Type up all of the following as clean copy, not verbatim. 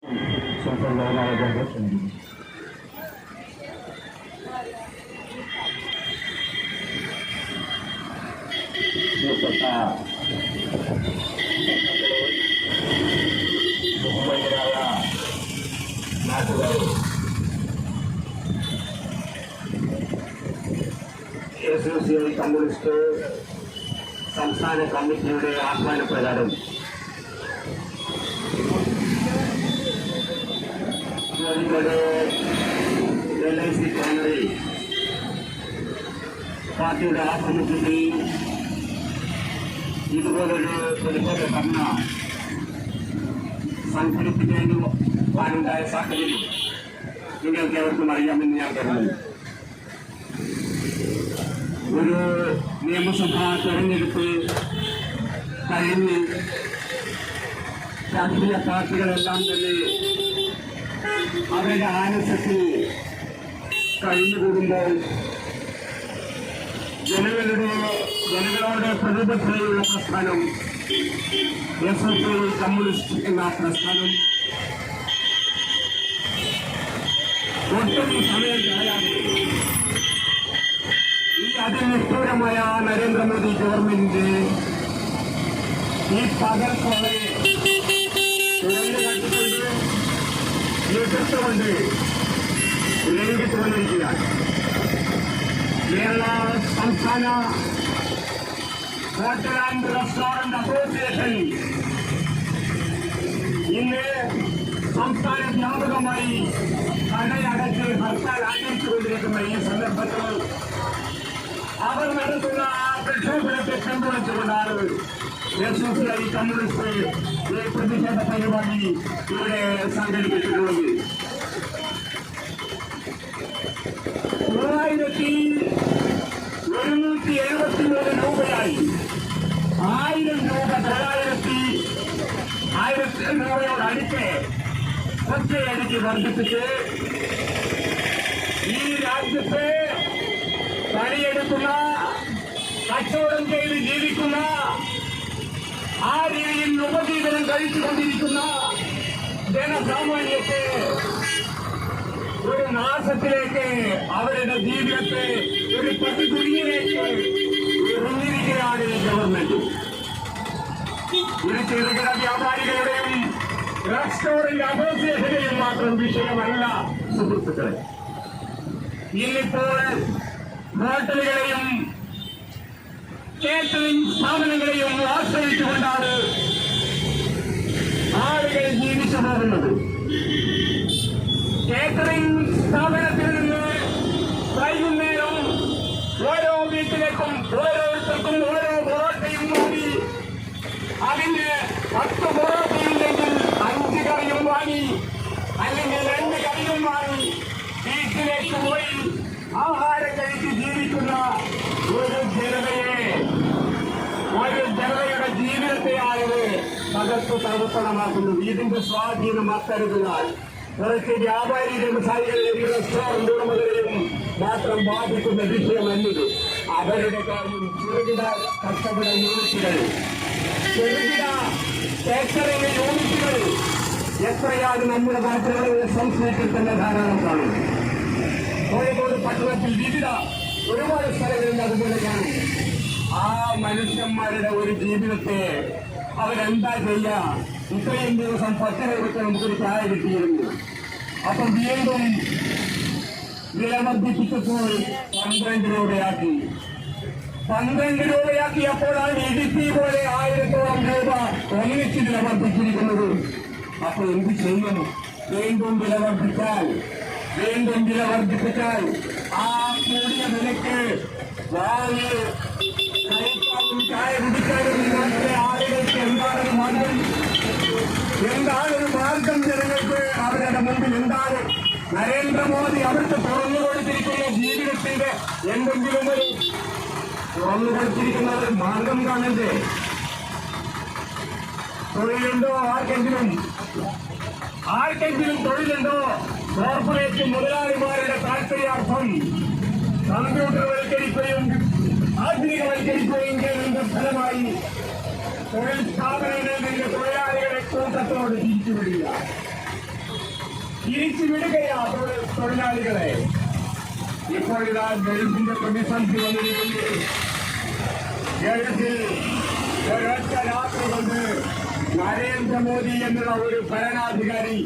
ബഹുമാന്യരായ നാട്ടുകാർ, SUCI communist സംസ്ഥാന കമ്മിറ്റിയുടെ ആഹ്വാനപ്രകാരം കോഴിക്കോട് LIC കോർണറിൽ പാർട്ടിയുടെ ആഭിമുഖ്യത്തിൽ ഇതുപോലൊരു പ്രതിഷേധ ധർണ സംഘടിപ്പിക്കാനുണ്ടായ സാഹചര്യം നിങ്ങൾക്ക് എവർക്കും അറിയാമെന്ന് ഞാൻ കരുതുന്നു. ഒരു നിയമസഭാ തെരഞ്ഞെടുപ്പ് കഴിഞ്ഞ് രാഷ്ട്രീയ പാർട്ടികളെല്ലാം തന്നെ അവരുടെ ആലസ്യത്തിൽ കഴിഞ്ഞുകൂടുമ്പോൾ ജനങ്ങളോട് പ്രതിബദ്ധതയുള്ള പ്രസ്ഥാനം SUCI കമ്മ്യൂണിസ്റ്റ് എന്ന പ്രസ്ഥാനം ഒട്ടും സമയം കളയാതെ ഈ അതിനിഷ്ഠൂരമായ നരേന്ദ്രമോദി ഗവൺമെന്റ് ഈ പകൽ പോലെ തുറന്നുകാട്ടിക്കൊണ്ട് എതിർത്തുകൊണ്ട് രംഗത്തുകൊണ്ടിരിക്കുകയാണ്. കേരള സംസ്ഥാന ഹോട്ടൽ ആൻഡ് റെസ്റ്റോറന്റ് അസോസിയേഷൻ ഇന്ന് സംസ്ഥാന വ്യാപകമായി കടയടച്ച് ഹർത്താൽ ആചരിച്ചുകൊണ്ടിരിക്കുന്ന ഈ സന്ദർഭത്തിൽ അവർ നടത്തുന്ന പ്രക്ഷോഭത്തെ പിന്തുണച്ചുകൊണ്ടാണ് SUCI കമ്മ്യൂണിസ്റ്റ് ഈ പ്രതിഷേധ പരിപാടി ഇവിടെ സംഘടിപ്പിച്ചിട്ടുള്ളത്. 3173 രൂപയായി 1000 രൂപ 1000 രൂപയോട് അടുത്ത് ഒറ്റയടിക്ക് വർദ്ധിപ്പിച്ച് ഈ രാജ്യത്തെ പണിയെടുക്കുന്ന കച്ചവടം ചെയ്ത് ജീവിക്കുന്ന ആ രീതിയിൽ ഉപജീവനം കഴിച്ചുകൊണ്ടിരിക്കുന്ന ജനസാമാന്യത്തെ ഒരു നാശത്തിലേക്ക്, അവരുടെ ജീവിതത്തെ ഒരു പട്ടികുഴിയിലേക്ക് ഇറങ്ങിയിരിക്കുകയാണ് ഈ ഗവൺമെന്റ്. ഇത് ചെറുകിട വ്യാപാരികളുടെയും റെസ്റ്റോറന്റ് അസോസിയേഷന്റെയും മാത്രം വിഷയമല്ല സുഹൃത്തുക്കളെ. ഇന്നിപ്പോൾ ഹോട്ടലുകളെയും കേറ്ററിംഗ് സ്ഥാപനങ്ങളെയും ആശ്രയിച്ചുകൊണ്ടാണ് ആളുകൾ ജീവിച്ചു പോകുന്നത്. കേറ്ററിംഗ് സ്ഥാപനത്തിൽ നിന്ന് വൈകുന്നേരം ഓരോ വീട്ടിലേക്കും ഓരോരുത്തർക്കും ഓരോ പൊറോട്ടയും വാങ്ങി, അതിന് 10 പൊറോട്ടയുണ്ടെങ്കിൽ 5 കറിയും വാങ്ങി, അല്ലെങ്കിൽ 2 കറിയും വാങ്ങി വീട്ടിലേക്ക് പോയി ആഹാരം കഴിച്ച് ജീവിക്കുന്ന ഒരു ജനതയുടെ ജീവിതത്തെയാണ് തകർത്ത് തകർപ്പണമാക്കുന്നത്. ഇതിന്റെ സ്വാധീനം അത്തരത്തിനാൽ കുറച്ച് വ്യാപാരി വ്യവസായികളെയും റെസ്റ്റോറന്റ് ഉടമകളെയും മാത്രം ബാധിക്കുന്ന വിഷയമല്ലിത്. അവരുടെ കാര്യം ചെറുകിട കച്ചവട യൂണിറ്റുകൾ, ചെറുകിട കേറ്ററിംഗ് യൂണിറ്റുകൾ എത്രയാണ് നമ്മുടെ നാട്ടുകാരുടെ സംസ്കൃതിയിൽ തന്നെ ധാരാളം കാണും. കോഴിക്കോട് പട്ടണത്തിൽ ഒരുപാട് സ്ഥലങ്ങളിൽ അതുപോലെ കാണും. ആ മനുഷ്യന്മാരുടെ ഒരു ജീവിതത്തെ അവരെന്താ ചെയ്യുക? ഇത്രയും ദിവസം 10 രൂപയ്ക്ക് നമുക്കൊരു ചായ കിട്ടിയിരുന്നു. അപ്പം വീണ്ടും വില വർദ്ധിപ്പിച്ചപ്പോൾ 12 രൂപയാക്കി. 12 രൂപയാക്കിയപ്പോഴാണ് ഇടുക്കി പോലെ 1000ഓളം രൂപ ഒന്നിച്ച് വില വർദ്ധിച്ചിരിക്കുന്നത്. അപ്പൊ എന്ത് ചെയ്യും? വീണ്ടും വില വർദ്ധിച്ചാൽ ആ കൂടിയ വിലക്ക് വാങ്ങി കഴിക്കാനും ചായ കുടിക്കാനും നാട്ടിലെ ആളുകൾക്ക് എന്താണൊരു മാർഗം? ജനങ്ങൾക്ക് അവരുടെ മുമ്പിൽ എന്താണ്? നരേന്ദ്രമോദി അവർക്ക് തുറന്നു കൊടുത്തിരിക്കുന്ന ജീവിതത്തിന്റെ എന്തെങ്കിലും ഒരു തുറന്നു കൊടുത്തിരിക്കുന്ന ഒരു മാർഗം കാണണ്ടേ? തൊഴിലുണ്ടോ? ആർക്കെങ്കിലും തൊഴിലുണ്ടോ? കോർപ്പറേറ്റ് മുതലാളിമാരുടെ താല്പര്യാർത്ഥം കമ്പ്യൂട്ടർവൽക്കരിക്കുകയും ആധുനികവൽക്കരിക്കുകയും ചെയ്യുന്നതിന്റെ ഫലമായി തൊഴിൽ സ്ഥാപനങ്ങളിൽ നിന്ന് തൊഴിലാളികളെ കൂട്ടത്തോട് തിരിച്ചുവിടുക. തിരിച്ചുവിടുകയാ തൊഴിലാളികളെ. ഇപ്പോഴിതാ ഗൾഫിന്റെ പ്രതിസന്ധി വന്നിരിക്കുന്നു. ഗൾഫിൽ ഒരൊറ്റ രാത്രി കൊണ്ട് നരേന്ദ്രമോദി എന്നുള്ള ഒരു ഭരണാധികാരി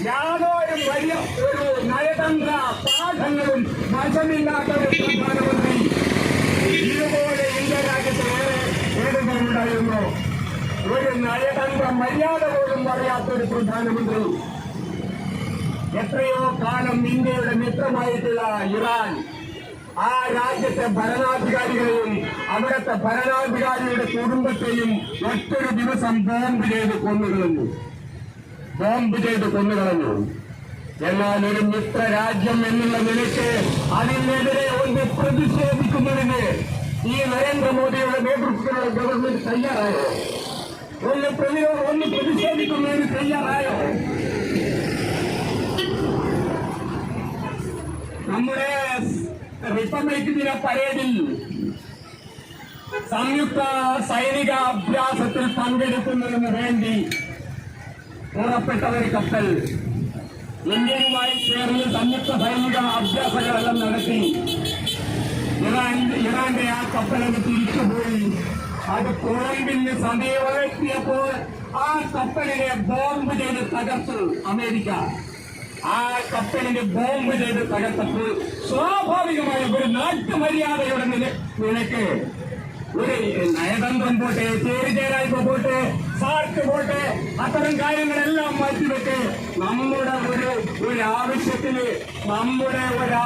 യാതൊരു വലിയ ഒരു നയതന്ത്ര പാഠങ്ങളും വശമില്ലാത്ത ഒരു പ്രധാനമന്ത്രി ഇതുപോലെ ഇന്ത്യ രാജ്യത്ത് ഏതുണ്ടായിരുന്നു. ഒരു നയതന്ത്ര മര്യാദ പോലും പറയാത്തൊരു പ്രധാനമന്ത്രി. എത്രയോ കാലം ഇന്ത്യയുടെ മിത്രമായിട്ടുള്ള ഇറാൻ ആ രാജ്യത്തെ ഭരണാധികാരികളെയും അവിടുത്തെ ഭരണാധികാരിയുടെ കുടുംബത്തെയും ഒറ്റൊരു ദിവസം ബോംബ് ചെയ്ത് കൊന്നുകളഞ്ഞു. എന്നാൽ ഒരു മിത്ര രാജ്യം എന്നുള്ള നിലയ്ക്ക് അതിനെതിരെ ഒന്ന് പ്രതിഷേധിക്കുന്നതിന് ഈ നരേന്ദ്രമോദിയുടെ നേതൃത്വത്തിലുള്ള ഗവൺമെന്റ് തയ്യാറായോ? ഒന്ന് പ്രതിഷേധിക്കുന്നതിന് തയ്യാറായോ? നമ്മുടെ റിപ്പബ്ലിക് ദിന പരേഡിൽ സംയുക്ത സൈനിക അഭ്യാസത്തിൽ പങ്കെടുക്കുന്നതിന് വേണ്ടി പുറപ്പെട്ട ഒരു കപ്പൽ ഇന്ത്യയുമായി ചേർന്ന് സംയുക്ത സൈനിക അഭ്യാസങ്ങളെല്ലാം നടത്തി. ഇറാന്റെ ആ കപ്പലത് തിരിച്ചുപോയി. അത് കൊളംബിന് സമീപമെത്തിയപ്പോൾ ആ കപ്പലിനെ ബോംബ് ചെയ്ത് തകർത്തു അമേരിക്ക. ആ കപ്പലിനെ ബോംബ് ചെയ്ത് തകർത്തപ്പോൾ സ്വാഭാവികമായ ഒരു നാട്ടുമര്യാദയുടെ നിലയ്ക്ക് ഒരു നയതന്ത്രം പോട്ടെ, ചേരിചേരായ്മ പോട്ടെ, സാർക്ക് പോട്ടെ, അത്തരം കാര്യങ്ങളെല്ലാം മാറ്റിവെച്ച് നമ്മുടെ ഒരു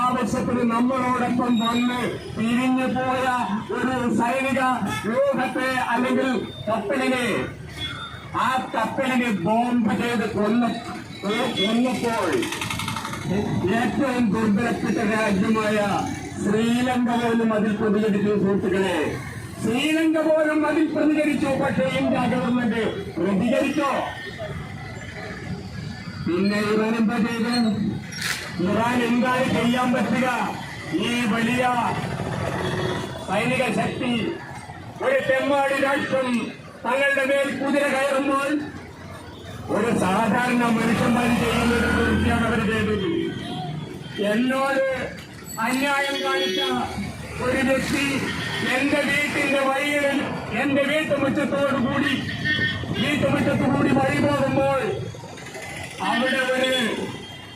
ആവശ്യത്തിന് നമ്മളോടൊപ്പം വന്ന് പിരിഞ്ഞു പോയ ഒരു സൈനിക വ്യൂഹത്തെ അല്ലെങ്കിൽ ആ കപ്പലിനെ ബോംബ് ചെയ്ത് കൊന്നപ്പോൾ ഏറ്റവും ദുർബലപ്പെട്ട രാജ്യമായ ശ്രീലങ്ക പോലും അതിൽ പ്രതികരിച്ചു. സുഹൃത്തുക്കളെ, ശ്രീലങ്ക പോലും അതിൽ പ്രതികരിച്ചു. പക്ഷേ ഇന്ത്യ ഗവൺമെന്റ് പ്രതികരിച്ചോ? പിന്നെ ഇറാൻ എന്താ ചെയ്ത്? ഇറാൻ എന്താണ് ചെയ്യാൻ പറ്റുക? ഈ വലിയ സൈനിക ശക്തി ഒരു തെമ്മാടി രാഷ്ട്രം തങ്ങളുടെ മേൽ കുതിര കയറുമ്പോൾ ഒരു സാധാരണ മനുഷ്യന്മാർ ചെയ്യുന്ന ഒരു പ്രവൃത്തിയാണ് അവർ ചെയ്തത്. എന്നോട് അന്യായം കാണിച്ച ഒരു വ്യക്തി എന്റെ വീട്ടിന്റെ വഴിയിൽ എന്റെ വീട്ടുമുറ്റത്തുകൂടി വഴി പോകുമ്പോൾ അവിടെ ഒരു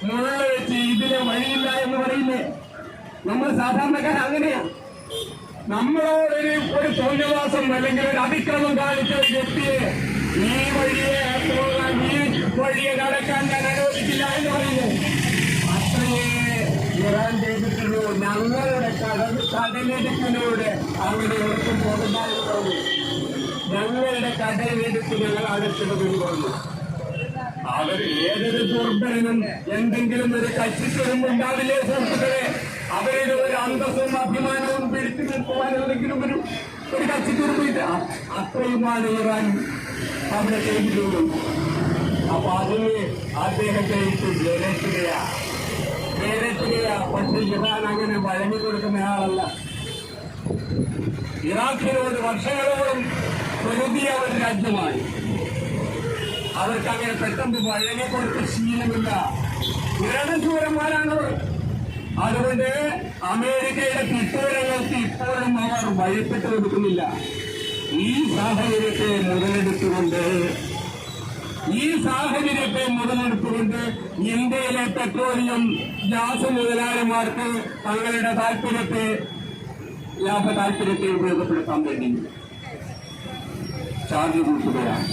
മുള്ള വെച്ച് ഇതിന് വഴിയില്ല എന്ന് പറയുന്നേ. നമ്മൾ സാധാരണക്കാർ അങ്ങനെയാണ്. നമ്മളോടൊരു തോന്നിവാസം അല്ലെങ്കിൽ ഒരു അതിക്രമം കാണിച്ച ഒരു വ്യക്തിയെ ഈ വഴിയെ പോകാൻ, ഈ വഴിയെ നടക്കാൻ ഞാൻ അനുവദിക്കില്ല എന്ന് പറയുന്നു. അത്രയേ ഇറാൻ ചെയ്തിട്ടുള്ളൂ. ഞങ്ങളുടെ കടലിടുക്കിലൂടെ അവിടെ ഒട്ടും പോകുന്നതായി പറഞ്ഞു. ഞങ്ങളുടെ കടലിടുക്ക് ഞങ്ങൾ അടുത്തിടുമെന്ന് പറഞ്ഞു. അവർ ഏതൊരു ദുർബലനും എന്തെങ്കിലും ഒരു കച്ചിത്തുരുമ്പുണ്ടാവില്ലേ സുഹൃത്തുക്കളെ? അവരുടെ ഒരു അന്തസ്സും അഭിമാനവും പിടിച്ചു നിൽക്കുവാൻ എന്തെങ്കിലും ഒരു കച്ചിത്തുരുമ്പില്ല. അത്രയുമാണ് ഇറാൻ അവിടെ ചെയ്തിട്ടുള്ളൂ. അപ്പൊ അതിന് അദ്ദേഹത്തെ വിരട്ടുകയാ. പക്ഷെ ഇറാൻ അങ്ങനെ വഴങ്ങി കൊടുക്കുന്ന ആളല്ല. ഇറാഖിനോട് വർഷങ്ങളോളം പൊരുതിയ ഒരു രാജ്യമായി. അവർക്ക് അങ്ങനെ പെട്ടെന്ന് വഴങ്ങി കൊടുത്ത ശീലമില്ല. ഇരണശൂരന്മാരാണവർ. അതുകൊണ്ട് അമേരിക്കയുടെ തിട്ടൂരങ്ങൾക്ക് ഇപ്പോഴും അവർ വഴിപ്പെട്ട് കൊടുക്കുന്നില്ല. ഈ സാഹചര്യത്തെ മുതലെടുത്തുകൊണ്ട് ഇന്ത്യയിലെ പെട്രോളിയം ഗ്യാസ് മുതലാളിമാർക്ക് തങ്ങളുടെ ലാഭ താല്പര്യത്തെ ഉപയോഗപ്പെടുത്താൻ വേണ്ടി ചാർജ് കൂട്ടുകയാണ്.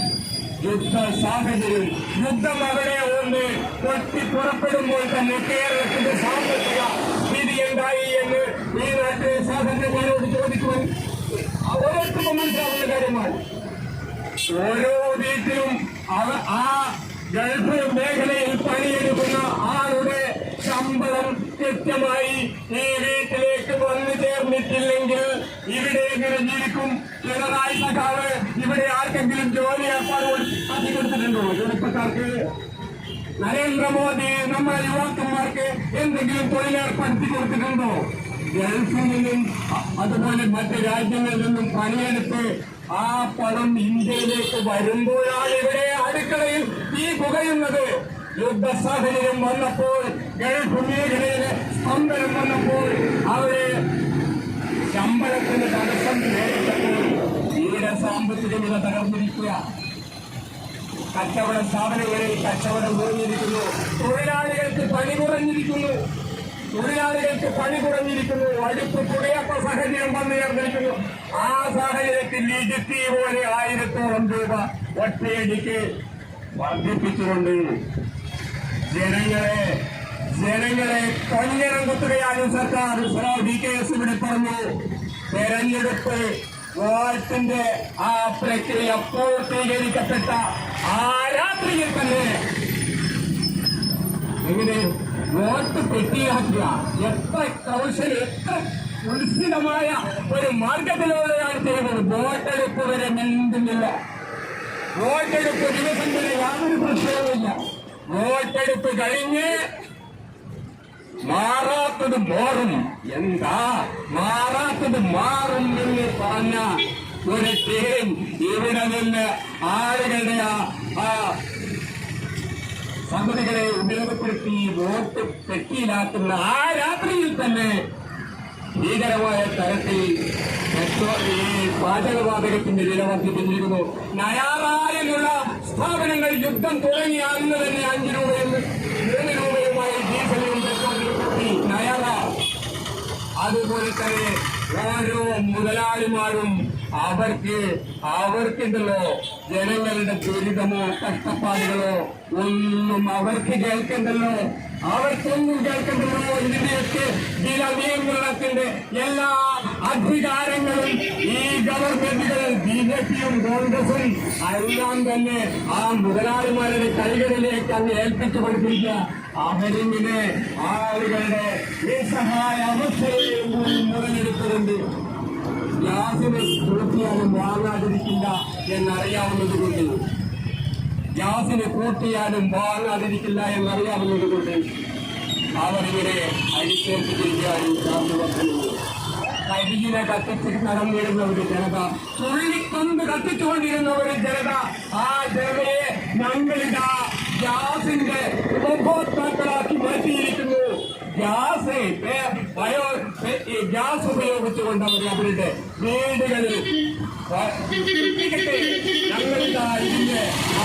യുദ്ധ സാഹചര്യം, യുദ്ധം അവിടെ ഒന്ന് പൊട്ടിപ്പുറപ്പെടുമ്പോൾ തന്നെ കേരളത്തിന്റെ സാമ്പത്തിക സ്ഥിതി എന്തായി എന്ന് ഈ നാട്ടിലെ സാധാരണക്കാരോട് ചോദിക്കുവാൻ ഓരോരുത്തർക്കും മനസ്സിലാവുന്ന കാര്യമാണ്. ഓരോ വീട്ടിലും ആ ഗൾഫ് മേഖലയിൽ പണിയെടുക്കുന്ന ആളുടെ ശമ്പളം കൃത്യമായി ഈ വീട്ടിലേക്ക് വന്നു ചേർന്നിട്ടില്ലെങ്കിൽ ഇവിടെ ജീവിക്കും. പിണറായി സഖാവ് ഇവിടെ ആർക്കെങ്കിലും ജോലി ഏർപ്പാട് കൊടുത്തിട്ടുണ്ടോ? ചെറുപ്പക്കാർക്ക്, നരേന്ദ്രമോദി നമ്മുടെ യുവാക്കന്മാർക്ക് എന്തെങ്കിലും തൊഴിലേർപ്പെടുത്തി കൊടുത്തിട്ടുണ്ടോ? ഗൾഫിൽ നിന്നും അതുപോലെ മറ്റ് രാജ്യങ്ങളിൽ നിന്നും പണിയെടുത്ത് ആ പണം ഇന്ത്യയിലേക്ക് വരുമ്പോഴാണ് ഇവിടെ അടുക്കളയിൽ തീ പുകയുന്നത്. യുദ്ധ സാഹചര്യം വന്നപ്പോൾ, ഗൾഫ് മേഖലയിലെ സ്പന്ദനം വന്നപ്പോൾ, അവര് ശമ്പളത്തിന് തടസ്സം നേരിട്ടപ്പോൾ ഇവിടെ സാമ്പത്തിക നില തകർന്നിരിക്കുക. കച്ചവട സ്ഥാപനങ്ങളിൽ കച്ചവടം കുറഞ്ഞിരിക്കുന്നു. തൊഴിലാളികൾക്ക് പണി കുറഞ്ഞിരിക്കുന്നു. അടുത്ത് പുകയാത്ത സാഹചര്യം വന്നു ചേർന്നിരിക്കുന്നു. ആ സാഹചര്യത്തിൽ ഇടുക്കി പോലെ 1000-ഓളം രൂപ ഒറ്റയടിക്ക് വർദ്ധിപ്പിച്ചുകൊണ്ട് ജനങ്ങളെ കൊഞ്ഞനം കുത്തുകയാണ് സർക്കാർ. DKS ഇവിടെ പറഞ്ഞു, തെരഞ്ഞെടുപ്പ് വോട്ടിന്റെ ആ പ്രക്രിയ പൂർത്തീകരിക്കപ്പെട്ട ആ രാത്രിയിൽ തന്നെ എങ്ങനെ വോട്ട് പെട്ടിയാക്കുക, എത്ര കൗശലം, എത്ര ഉത്സിതമായ ഒരു മാർഗത്തിലൂടെയാണ് ചെയ്യുന്നത്. വോട്ടെടുപ്പ് വരെ നീണ്ടുന്നില്ല. വോട്ടെടുപ്പ് ദിവസം വരെ യാതൊരു പ്രശ്നവുമില്ല. വോട്ടെടുപ്പ് കഴിഞ്ഞ് മാറാത്തത് മാറും. എന്താ മാറാത്തത് മാറും എന്ന് പറഞ്ഞ ഒരു ടീം ഇവിടെ നിന്ന് ആളുകളുടെ ആ സമ്മതികളെ ഉപയോഗപ്പെടുത്തി വോട്ട് പെട്ടിയിലാക്കുന്ന ആ രാത്രിയിൽ തന്നെ ഭീകരമായ തരത്തിൽ ഈ പാചകവാതകത്തിന്റെ വില വർദ്ധിപ്പിച്ചിരിക്കുന്നു. നയാറായിലുള്ള സ്ഥാപനങ്ങൾ യുദ്ധം തുടങ്ങിയ അന്ന് തന്നെ 5 രൂപയും 3 രൂപയുമായി ഡീസലിനും പെട്രോളിനും കൂട്ടി നയാറ. അതുപോലെ തന്നെ ഓരോ മുതലാളിമാരും അവർക്കുണ്ടല്ലോ ജനങ്ങളുടെ ദുരിതമോ കഷ്ടപ്പാടുകളോ ഒന്നും അവർക്ക് കേൾക്കണ്ടല്ലോ. ഇതിന്റെയൊക്കെ ചില നിയന്ത്രണത്തിന്റെ എല്ലാ അധികാരങ്ങളും ഈ ഗവൺമെന്റുകൾ BJPയും കോൺഗ്രസും എല്ലാം തന്നെ ആ മുതലാളിമാരുടെ കൈകളിലേക്ക് അങ്ങ് ഏൽപ്പിച്ചു കൊടുത്തിരിക്കുക. അവരിങ്ങനെ ആളുകളുടെ നിസ്സഹായ അവസ്ഥയെയും കൂടി മുതലെടുത്തുകൊണ്ട് ഗ്യാസിന് കൂട്ടിയാലും വാങ്ങാതിരിക്കില്ല എന്നറിയാവുന്നതുകൊണ്ട് അവരിങ്ങനെ അടിച്ചേൽപ്പിച്ചിരിക്കുകയാണ് ഗ്യാസ് വക്കുന്നത്. കരികിനെ കത്തിച്ച് നടന്നിരുന്ന ഒരു ജനത, ചുള്ളിക്കൊന്ന് കത്തിച്ചുകൊണ്ടിരുന്ന ഒരു ജനത, ആ ജനതയെ ഞങ്ങളിതാ ഗ്യാസിന്റെ ഉപഭോക്താക്കളാക്കി മാറ്റിയിരിക്കുന്നു. ഗ്യാസ് ഉപയോഗിച്ചുകൊണ്ട് അവരുടെ വീടുകളിൽ ഞങ്ങളിതാ ഇതിന്റെ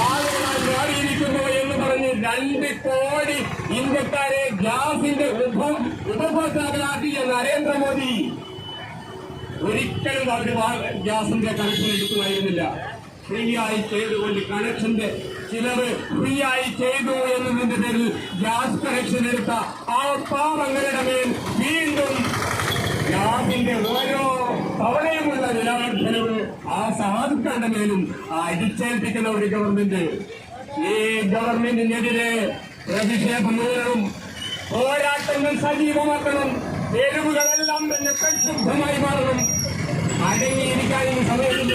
ആളുകളായി മാറിയിരിക്കുന്നു എന്ന് പറഞ്ഞ് 2 കോടി ഇന്ത്യക്കാരെ ഗ്യാസിന്റെ ഉപഭോക്താക്കളാക്കിയ നരേന്ദ്രമോദി ഒരിക്കലും അവർ ഗ്യാസിന്റെ കണക്ഷൻ എടുക്കുമായിരുന്നില്ല. ഫ്രീ ആയി ചെയ്തുകൊണ്ട് കണക്ഷന്റെ ചിലവ് ഫ്രീ ആയി ചെയ്തു എന്നതിന്റെ പേരിൽ ഗ്യാസ് കണക്ഷൻ എടുത്ത ആ പാവങ്ങളുടെ മേൽ വീണ്ടും ഗ്യാസിന്റെ ഓരോ തവണയുമുള്ള വിലവർദ്ധനവ് ആ സാധുക്കളുടെ മേലും അടിച്ചേൽപ്പിക്കുന്ന ഒരു ഗവൺമെന്റ്. ഈ ഗവൺമെന്റിനെതിരെ പ്രതിഷേധം ഉയരണം, പോരാട്ടങ്ങൾ സജീവമാക്കണം, തെരുവുകളെല്ലാം തന്നെ പ്രക്ഷുബ്ധമായി മാറണം. അടങ്ങിയിരിക്കാനും സമയമില്ല.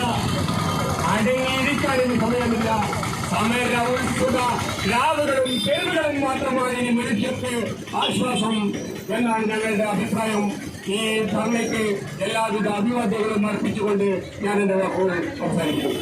സമര ഉത്സുക രാവുകളും തെരുവുകളും മാത്രമാണ് ഈ മനുഷ്യർക്ക് ആശ്വാസം എന്നാണ് ഞങ്ങളുടെ അഭിപ്രായം. ഈ ധർമ്മയ്ക്ക് എല്ലാവിധ അഭിവാദ്യങ്ങളും അർപ്പിച്ചുകൊണ്ട് ഞാൻ എന്റെ വാക്കുകൾ അവസാനിക്കുന്നു.